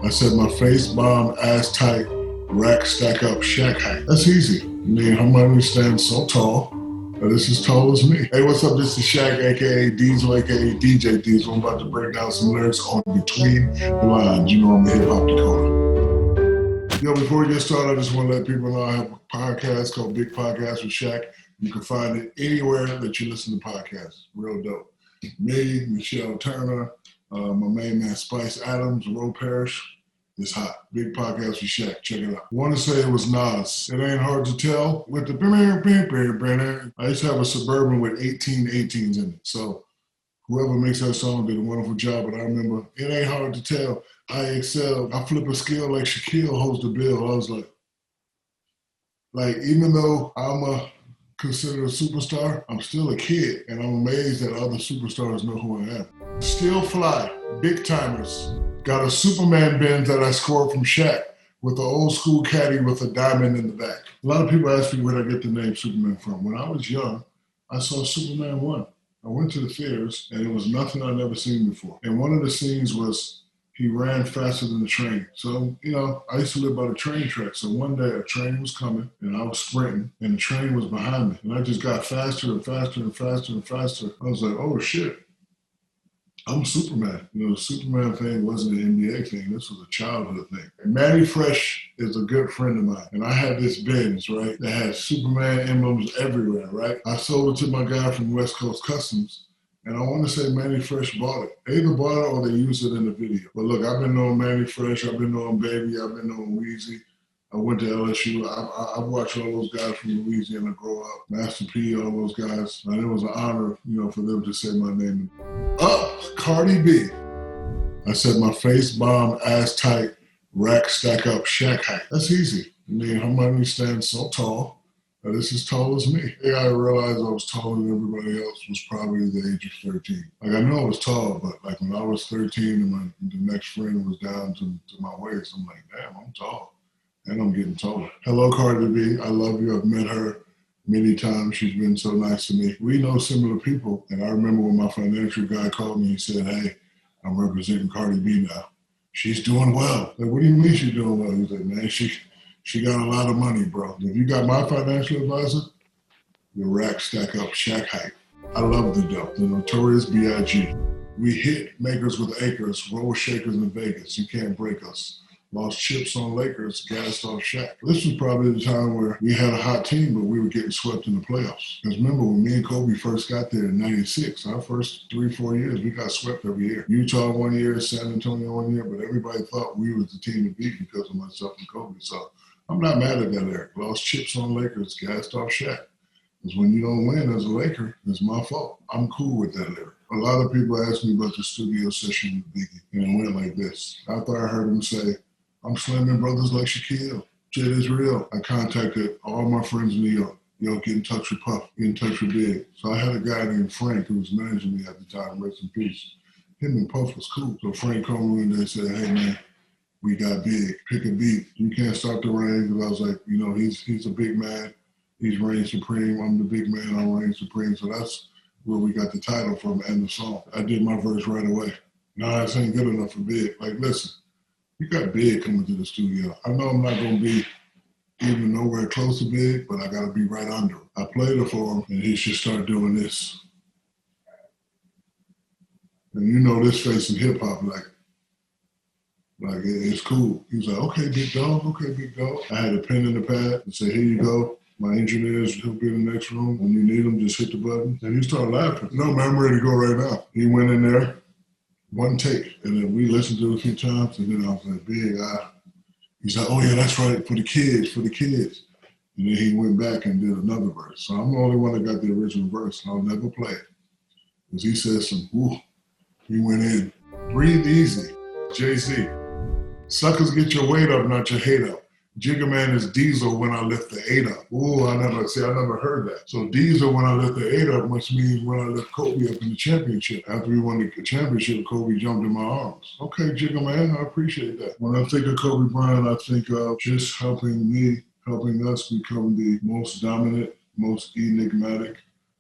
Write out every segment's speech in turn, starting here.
I said my face bomb, ass tight, rack stack up, shack height. That's easy. I mean, Hermione stands so tall that it's as tall as me. Hey, what's up? This is Shaq, aka Diesel, aka DJ Diesel. I'm about to break down some lyrics on Between the Lines. You know I'm a hip hop Dakota. Yo, before we get started, I just want to let people know I have a podcast called Big Podcast with Shaq. You can find it anywhere that you listen to podcasts. Real dope. Me, Michelle Turner, my main man Spice Adams, Ro Parrish. It's hot. Big Podcast with Shaq. Check it out. I want to say it was Nas. It ain't hard to tell. With the I used to have a Suburban with 18 18s in it. So whoever makes that song did a wonderful job. But I remember it ain't hard to tell. I excel. I flip a skill like Shaquille holds the bill. I was like even though I'm considered a superstar, I'm still a kid, and I'm amazed that other superstars know who I am. Still fly, big timers. Got a Superman Benz that I scored from Shaq with an old school caddy with a diamond in the back. A lot of people ask me where I get the name Superman from. When I was young, I saw Superman 1. I went to the theaters, and it was nothing I'd never seen before. And one of the scenes was he ran faster than the train. So, I used to live by the train track. So one day a train was coming and I was sprinting and the train was behind me. And I just got faster and faster and faster and faster. I was like, oh shit, I'm Superman. The Superman thing wasn't an NBA thing. This was a childhood thing. And Manny Fresh is a good friend of mine. And I had this Benz, right, that had Superman emblems everywhere, right? I sold it to my guy from West Coast Customs. And I want to say Manny Fresh bought it. They either bought it or they used it in the video. But look, I've been knowing Manny Fresh. I've been knowing Baby. I've been knowing Weezy. I went to LSU. I've watched all those guys from Louisiana grow up. Master P, all those guys. And it was an honor, for them to say my name. Cardi B. I said my face bomb, ass tight, rack stack up, shack height. That's easy. I mean, Hermione stands so tall. It's as tall as me. I realized I was taller than everybody else was probably the age of 13. I know I was tall, but when I was 13 and the next friend was down to my waist, I'm like, damn, I'm tall. And I'm getting taller. Hello, Cardi B. I love you. I've met her many times. She's been so nice to me. We know similar people. And I remember when my financial guy called me, he said, hey, I'm representing Cardi B now. She's doing well. Like, what do you mean she's doing well? He's like, man, She got a lot of money, bro. If you got my financial advisor, the rack stack up, shack height. I love the dope, the Notorious B.I.G. We hit makers with acres, roll shakers in Vegas. You can't break us. Lost chips on Lakers, gassed off Shaq. This was probably the time where we had a hot team, but we were getting swept in the playoffs. Because remember, when me and Kobe first got there in 96, our first 3-4 years, we got swept every year. Utah 1 year, San Antonio 1 year, but everybody thought we was the team to beat because of myself and Kobe. So I'm not mad at that, Eric. Lost chips on Lakers, gassed off Shaq. Because when you don't win as a Laker, it's my fault. I'm cool with that lyric. A lot of people ask me about the studio session with Biggie, and it went like this. After I heard him say, I'm slamming brothers like Shaquille. Shit is real. I contacted all my friends in New York. Get in touch with Puff, get in touch with Big. So I had a guy named Frank who was managing me at the time, rest in peace. Him and Puff was cool. So Frank called me and they said, hey man, we got Big. Pick a beat. You can't stop the rain. Because I was like, he's a big man. He's Reign Supreme. I'm the big man. I'm Reign Supreme. So that's where we got the title from and the song. I did my verse right away. Nah, this ain't good enough for Big. Like, listen, you got Big coming to the studio. I know I'm not going to be even nowhere close to Big, but I got to be right under him. I played it for him, and he should start doing this. And this face in hip-hop, like it's cool. He was like, okay, big dog. I had a pen in the pad and said, here you go. My engineers, he'll be in the next room. When you need him, just hit the button. And he started laughing. No, man, I'm ready to go right now. He went in there, one take, and then we listened to it a few times, and then I was like, Big, he's like, oh yeah, that's right, for the kids. And then he went back and did another verse. So I'm the only one that got the original verse, and I'll never play it. Because he said he went in. Breathe easy, Jay-Z. Suckers get your weight up, not your hate up. Jigga Man is Diesel when I lift the 8 up. Ooh, I never heard that. So Diesel when I lift the 8 up must mean when I lift Kobe up in the championship. After we won the championship, Kobe jumped in my arms. Okay, Jigga Man, I appreciate that. When I think of Kobe Bryant, I think of just helping us become the most dominant, most enigmatic,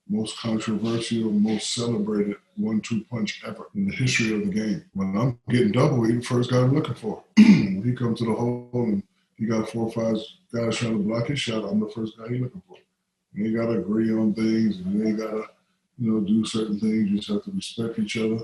most controversial, most celebrated 1-2 punch ever in the history of the game. When I'm getting double, he the first guy I'm looking for. When he comes to the hole and he got 4 or 5 guys trying to block his shot, I'm the first guy he's looking for. You ain't got to agree on things, and you ain't got to, do certain things. You just have to respect each other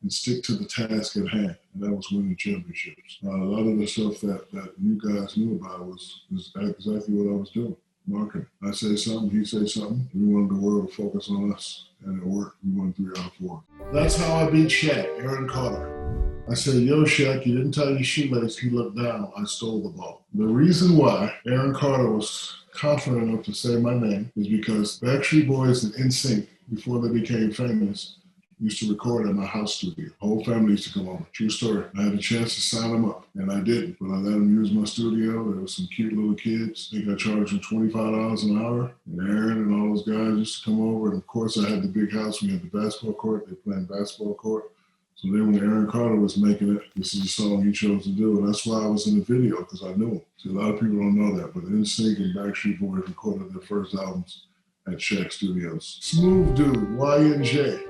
and stick to the task at hand. And that was winning championships. A lot of the stuff that you guys knew about was exactly what I was doing. Marketing. I say something, he say something. We wanted the world to focus on us, and it worked. We won 3 out of 4. That's how I beat Shaq, Aaron Carter. I said, yo, Shaq, you didn't tie your shoelace. He looked down. I stole the ball. The reason why Aaron Carter was confident enough to say my name is because Backstreet Boys and NSYNC, before they became famous, used to record at my house studio. The whole family used to come over. True story. I had a chance to sign them up, and I didn't. But I let them use my studio. There were some cute little kids. I think I charged them $25 an hour. And Aaron and all those guys used to come over. And of course, I had the big house. We had the basketball court. They playing basketball court. So then when Aaron Carter was making it, this is the song he chose to do. And that's why I was in the video, because I knew him. See, a lot of people don't know that, but NSYNC and Backstreet Boys recorded their first albums at Shaq Studios. Smooth Dude, Y&J.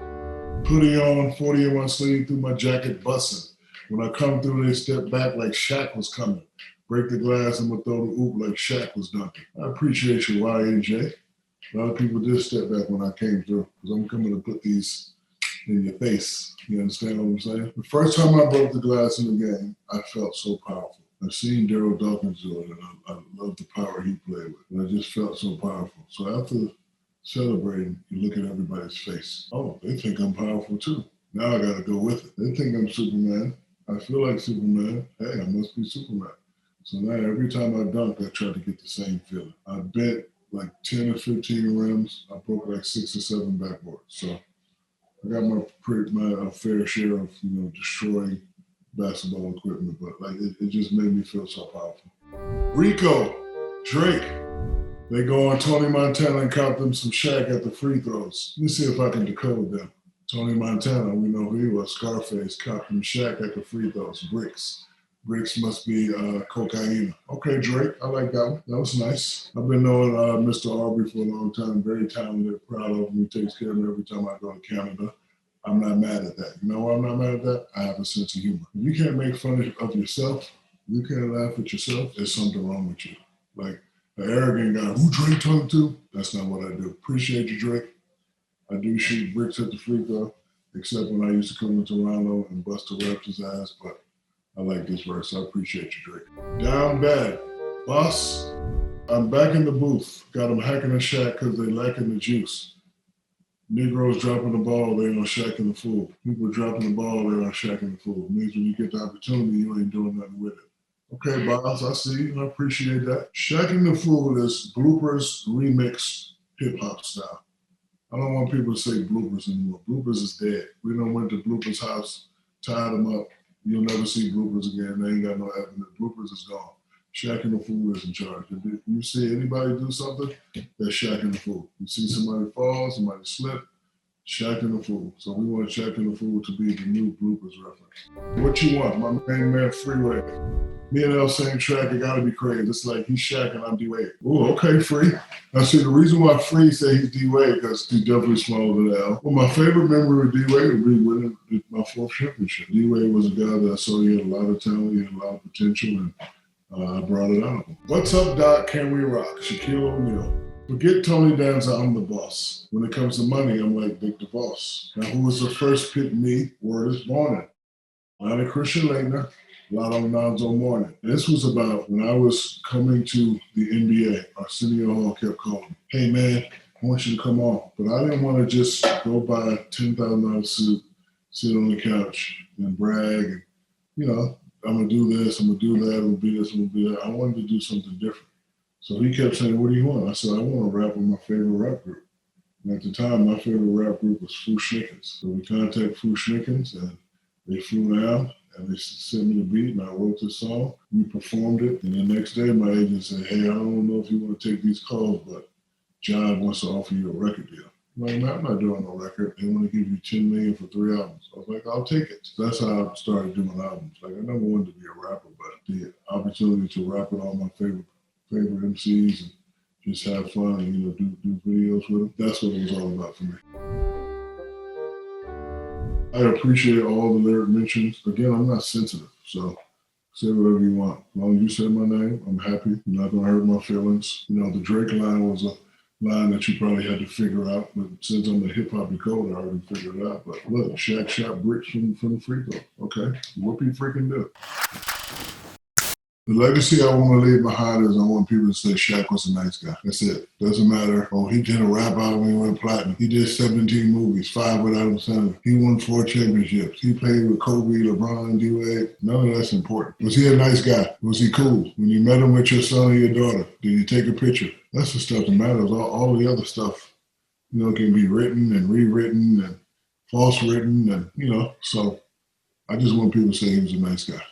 Hoodie on, 40 in my sleeve, through my jacket, bussin'. When I come through, they step back like Shaq was coming. Break the glass, I'm gonna throw the oop like Shaq was dunking. I appreciate you, Y&J. A lot of people did step back when I came through, because I'm coming to put these in your face. You understand what I'm saying? The first time I broke the glass in the game, I felt so powerful. I've seen Daryl Dawkins do it, and I love the power he played with. And I just felt so powerful. So after celebrating, you look at everybody's face. Oh, they think I'm powerful too. Now I gotta go with it. They think I'm Superman. I feel like Superman. Hey, I must be Superman. So now every time I dunk, I try to get the same feeling. I bent like 10 or 15 rims. I broke like 6 or 7 backboards. So I got my fair share of, destroying basketball equipment, but like it just made me feel so powerful. Rico, Drake, they go on Tony Montana and caught them some Shaq at the free throws. Let me see if I can decode them. Tony Montana, we know who he was. Scarface, caught them Shaq at the free throws. Bricks. Bricks must be cocaine. Okay, Drake, I like that one. That was nice. I've been knowing Mr. Aubrey for a long time. Very talented, proud of him. He takes care of me every time I go to Canada. I'm not mad at that. You know why I'm not mad at that? I have a sense of humor. If you can't make fun of yourself, you can't laugh at yourself, there's something wrong with you. Like an arrogant guy, who Drake talking to? That's not what I do. Appreciate you, Drake. I do shoot bricks at the free throw, except when I used to come into Toronto and bust the Raptors' ass, but I like this verse. I appreciate you, Drake. Down bad. Boss, I'm back in the booth. Got them hacking the Shaq because they lacking the juice. Negroes dropping the ball, they on Shaq and the Fool. People dropping the ball, they on Shaq and the Fool. It means when you get the opportunity, you ain't doing nothing with it. Okay, boss, I see you. I appreciate that. Shaq and the Fool is bloopers remixed hip-hop style. I don't want people to say bloopers anymore. Bloopers is dead. We done went to bloopers' house, tied them up. You'll never see bloopers again. They ain't got no evidence. Bloopers is gone. Shaq and the Fool is in charge. If you see anybody do something, that's Shaq and the Fool. You see somebody fall, somebody slip, Shaq and the Fool. So we want Shaq and the Fool to be the new bloopers reference. What you want? My main man, Freeway. Me and L same track, it gotta be crazy. It's like he's Shaq and I'm D-Wade. Oh, okay, Free. Now see, the reason why Free say he's D-Wade, because he's definitely smaller than L. Well, my favorite memory of D-Wade would be winning my 4th championship. D-Wade was a guy that I saw he had a lot of talent, he had a lot of potential, and I brought it out of him. What's up, Doc? Can we rock? Shaquille O'Neal. Forget Tony Danza, I'm the boss. When it comes to money, I'm like Dick DeVos. Now, who was the first pick me? Word is born. Lonnie Christian Laettner, Lotto Alonzo Mourning. This was about when I was coming to the NBA. Arsenio Hall kept calling, hey man, I want you to come on. But I didn't want to just go buy a $10,000 suit, sit on the couch and brag and, I'm going to do this, I'm going to do that, I'm going to be this, I'm going to be that. I wanted to do something different. So he kept saying, what do you want? I said, I want to rap with my favorite rap group. And at the time, my favorite rap group was Foo Schnickens. So we contacted Foo Schnickens, and they flew down, and they sent me the beat, and I wrote the song. We performed it, and the next day, my agent said, hey, I don't know if you want to take these calls, but John wants to offer you a record deal. I'm like, man, I'm not doing no record. They want to give you $10 million for 3 albums. I was like, I'll take it. So that's how I started doing albums. Like, I never wanted to be a rapper, but the opportunity to rap with all my favorite MCs and just have fun and, do videos with him. That's what it was all about for me. I appreciate all the lyric mentions. Again, I'm not sensitive, so say whatever you want. As long as you say my name, I'm happy. You're not gonna hurt my feelings. The Drake line was a line that you probably had to figure out, but since I'm a hip hop decoder, I already figured it out. But look, Shaq shot bricks from the free throw. Okay, whoop he freaking do. The legacy I want to leave behind is I want people to say Shaq was a nice guy. That's it. Doesn't matter. Oh, he did a rap album and he went platinum. He did 17 movies, 5 with Adam Sandler. He won 4 championships. He played with Kobe, LeBron, D-Wade. None of that's important. Was he a nice guy? Was he cool? When you met him with your son or your daughter, did you take a picture? That's the stuff that matters. All the other stuff, can be written and rewritten and false written and, so I just want people to say he was a nice guy.